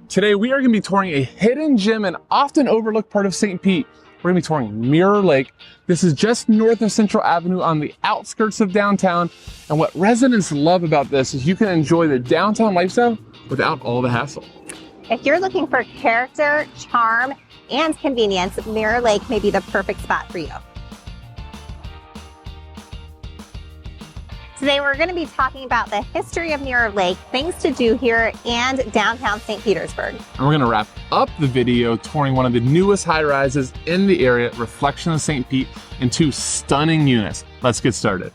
Today we are going to be touring a hidden gem and often overlooked part of St. Pete. We're going to be touring Mirror Lake. This is just north of Central Avenue on the outskirts of downtown. And what residents love about this is you can enjoy the downtown lifestyle without all the hassle. If you're looking for character, charm, and convenience, Mirror Lake may be the perfect spot for you. Today we're going to be talking about the history of Mirror Lake, things to do here, and downtown St. Petersburg. And we're going to wrap up the video touring one of the newest high-rises in the area, Reflection of St. Pete, in two stunning units. Let's get started.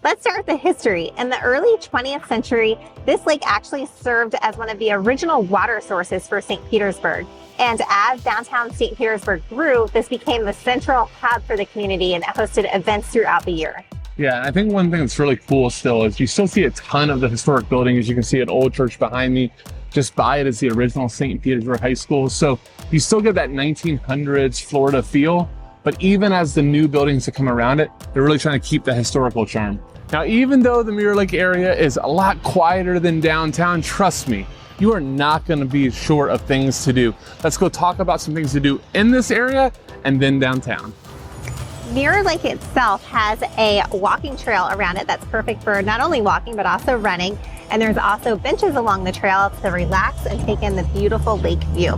Let's start with the history. In the early 20th century, this lake actually served as one of the original water sources for St. Petersburg. And as downtown St. Petersburg grew, this became the central hub for the community and hosted events throughout the year. Yeah, I think one thing that's really cool still is you still see a ton of the historic buildings. As you can see an old church behind me. Just by it is the original St. Petersburg High School. So you still get that 1900s Florida feel, but even as the new buildings that come around it, they're really trying to keep the historical charm. Now, even though the Mirror Lake area is a lot quieter than downtown, trust me, you are not going to be short of things to do. Let's go talk about some things to do in this area and then downtown. Mirror Lake itself has a walking trail around it that's perfect for not only walking but also running. And there's also benches along the trail to relax and take in the beautiful lake view.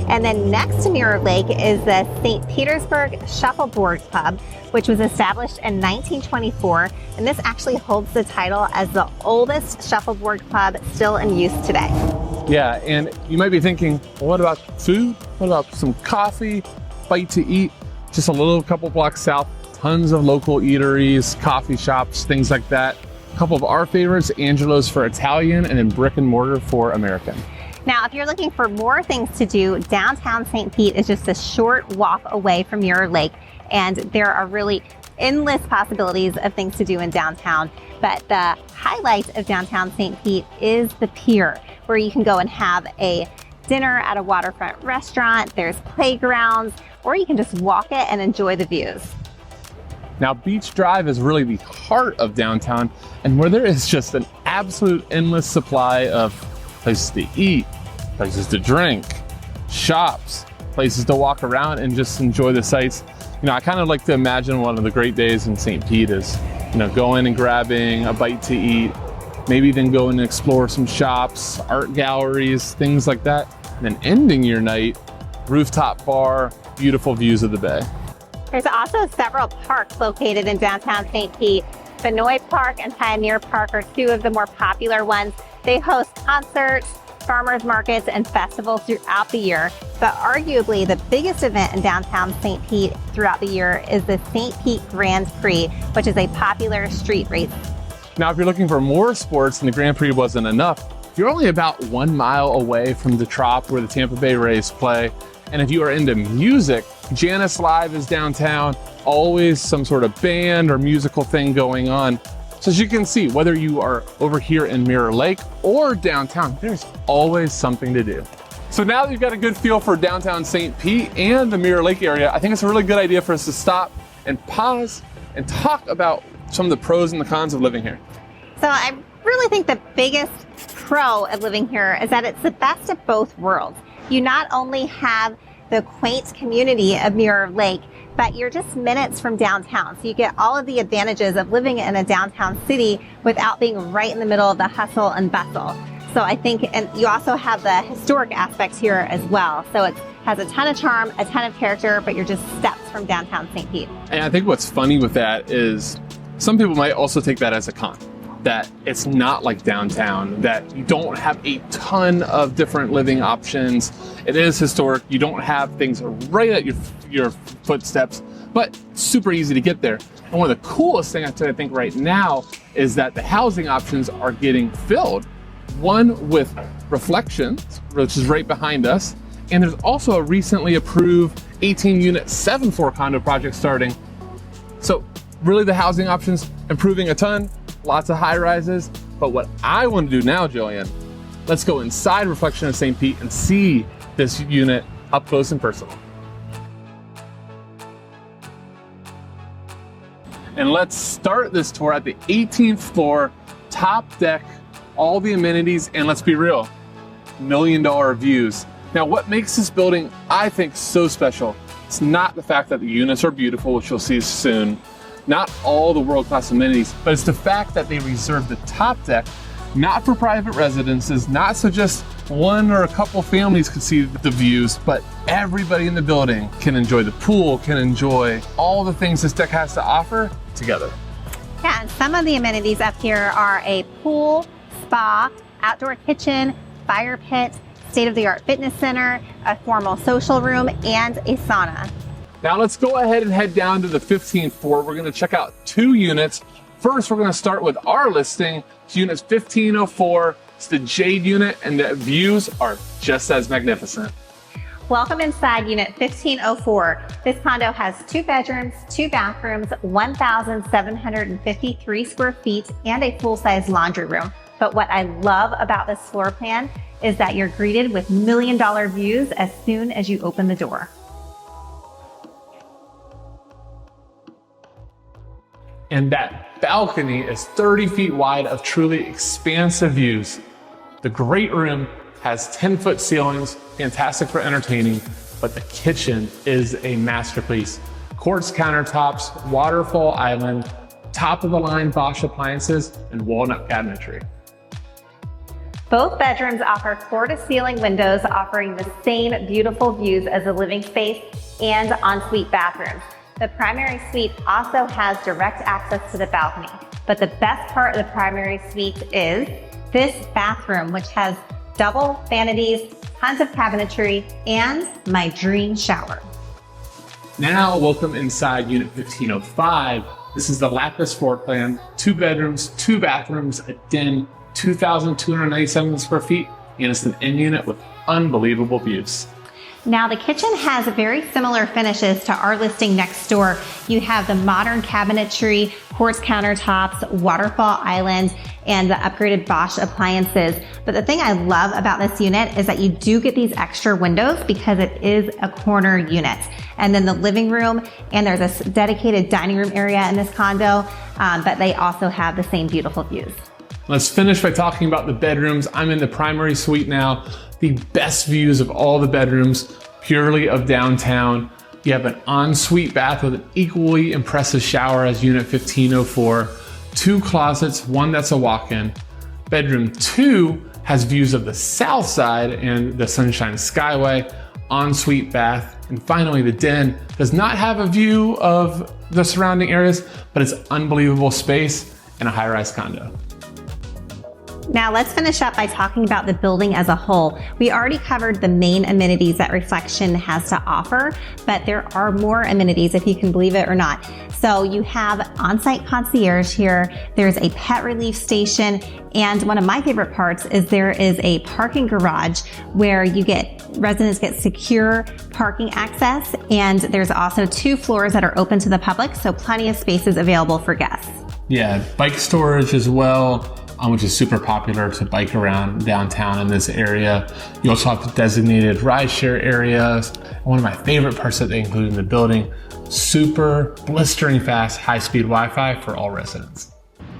And then next to Mirror Lake is the St. Petersburg Shuffleboard Club, which was established in 1924. And this actually holds the title as the oldest shuffleboard club still in use today. Yeah, and you might be thinking, well, what about food? What about some coffee, bite to eat? Just a little couple blocks south, tons of local eateries, coffee shops, things like that. A couple of our favorites, Angelo's for Italian and then Brick and Mortar for American. Now, if you're looking for more things to do, downtown St. Pete is just a short walk away from Mirror Lake. And there are really endless possibilities of things to do in downtown. But the highlight of downtown St. Pete is the pier, where you can go and have a dinner at a waterfront restaurant. There's playgrounds, or you can just walk it and enjoy the views. Now, Beach Drive is really the heart of downtown, and where there is just an absolute endless supply of places to eat, places to drink, shops, places to walk around and just enjoy the sights. You know, I kind of like to imagine one of the great days in St. Pete is, going and grabbing a bite to eat, maybe then go and explore some shops, art galleries, things like that, and then ending your night, rooftop bar, beautiful views of the bay. There's also several parks located in downtown St. Pete. Benoit Park and Pioneer Park are two of the more popular ones. They host concerts, farmers markets, and festivals throughout the year. But arguably the biggest event in downtown St. Pete throughout the year is the St. Pete Grand Prix, which is a popular street race. Now, if you're looking for more sports and the Grand Prix wasn't enough, you're only about 1 mile away from the Trop where the Tampa Bay Rays play. And if you are into music, Janice Live is downtown, always some sort of band or musical thing going on. So as you can see, whether you are over here in Mirror Lake or downtown, there's always something to do. So now that you've got a good feel for downtown St. Pete and the Mirror Lake area, I think it's a really good idea for us to stop and pause and talk about some of the pros and the cons of living here. So I really think the biggest pro of living here is that it's the best of both worlds. You not only have the quaint community of Mirror Lake, but you're just minutes from downtown. So you get all of the advantages of living in a downtown city without being right in the middle of the hustle and bustle. So I think, and you also have the historic aspects here as well. So it has a ton of charm, a ton of character, but you're just steps from downtown St. Pete. And I think what's funny with that is some people might also take that as a con. That it's not like downtown, that you don't have a ton of different living options. It is historic. You don't have things right at your footsteps, but super easy to get there. And one of the coolest things I think right now is that the housing options are getting filled. One with Reflection, which is right behind us. And there's also a recently approved 18-unit 7-floor condo project starting. So really the housing options improving a ton. Lots of high rises, but what I want to do now, Jillian, let's go inside Reflection of St. Pete and see this unit up close and personal. And let's start this tour at the 18th floor, top deck, all the amenities, and let's be real, million-dollar views. Now, what makes this building, I think, so special, it's not the fact that the units are beautiful, which you'll see soon, not all the world-class amenities, but it's the fact that they reserve the top deck not for private residences, not so just one or a couple families can see the views, but everybody in the building can enjoy the pool, can enjoy all the things this deck has to offer together. Yeah, and some of the amenities up here are a pool, spa, outdoor kitchen, fire pit, state-of-the-art fitness center, a formal social room, and a sauna. Now let's go ahead and head down to the 15th floor. We're going to check out 2 units. First, we're going to start with our listing. It's unit 1504. It's the Jade unit, and the views are just as magnificent. Welcome inside unit 1504. This condo has 2 bedrooms, 2 bathrooms, 1,753 square feet, and a full-size laundry room. But what I love about this floor plan is that you're greeted with million-dollar views as soon as you open the door. And that balcony is 30 feet wide of truly expansive views. The great room has 10-foot ceilings, fantastic for entertaining, but the kitchen is a masterpiece. Quartz countertops, waterfall island, top-of-the-line Bosch appliances, and walnut cabinetry. Both bedrooms offer floor-to-ceiling windows offering the same beautiful views as the living space and ensuite bathrooms. The primary suite also has direct access to the balcony, but the best part of the primary suite is this bathroom, which has double vanities, tons of cabinetry, and my dream shower. Now, welcome inside unit 1505. This is the Lapis floor plan, 2 bedrooms, 2 bathrooms, a den, 2,297 square feet, and it's an in unit with unbelievable views. Now the kitchen has very similar finishes to our listing next door. You have the modern cabinetry, quartz countertops, waterfall island, and the upgraded Bosch appliances. But the thing I love about this unit is that you do get these extra windows because it is a corner unit. And then the living room, and there's a dedicated dining room area in this condo, but they also have the same beautiful views. Let's finish by talking about the bedrooms. I'm in the primary suite now. The best views of all the bedrooms, purely of downtown. You have an ensuite bath with an equally impressive shower as unit 1504. 2 closets, 1 that's a walk-in. Bedroom 2 has views of the south side and the Sunshine Skyway, ensuite bath. And finally, the den does not have a view of the surrounding areas, but it's unbelievable space and a high-rise condo. Now let's finish up by talking about the building as a whole. We already covered the main amenities that Reflection has to offer, but there are more amenities if you can believe it or not. So you have on-site concierge here, there's a pet relief station, and one of my favorite parts is there is a parking garage where residents get secure parking access, and there's also 2 floors that are open to the public, so plenty of spaces available for guests. Yeah, bike storage as well, which is super popular to bike around downtown in this area. You also have the designated rideshare areas. One of my favorite parts that they include in the building, super blistering fast, high-speed Wi-Fi for all residents.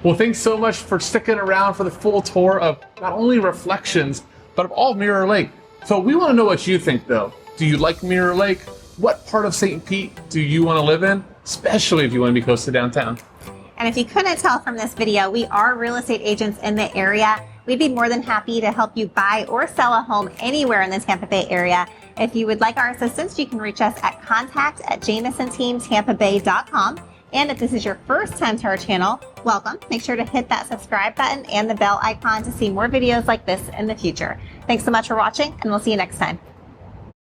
Well, thanks so much for sticking around for the full tour of not only Reflections, but of all Mirror Lake. So we want to know what you think though. Do you like Mirror Lake? What part of St. Pete do you want to live in? Especially if you want to be close to downtown. And if you couldn't tell from this video, we are real estate agents in the area. We'd be more than happy to help you buy or sell a home anywhere in the Tampa Bay area. If you would like our assistance, you can reach us at contact@jamisonteamtampabay.com. And if this is your first time to our channel, welcome. Make sure to hit that subscribe button and the bell icon to see more videos like this in the future. Thanks so much for watching, and we'll see you next time.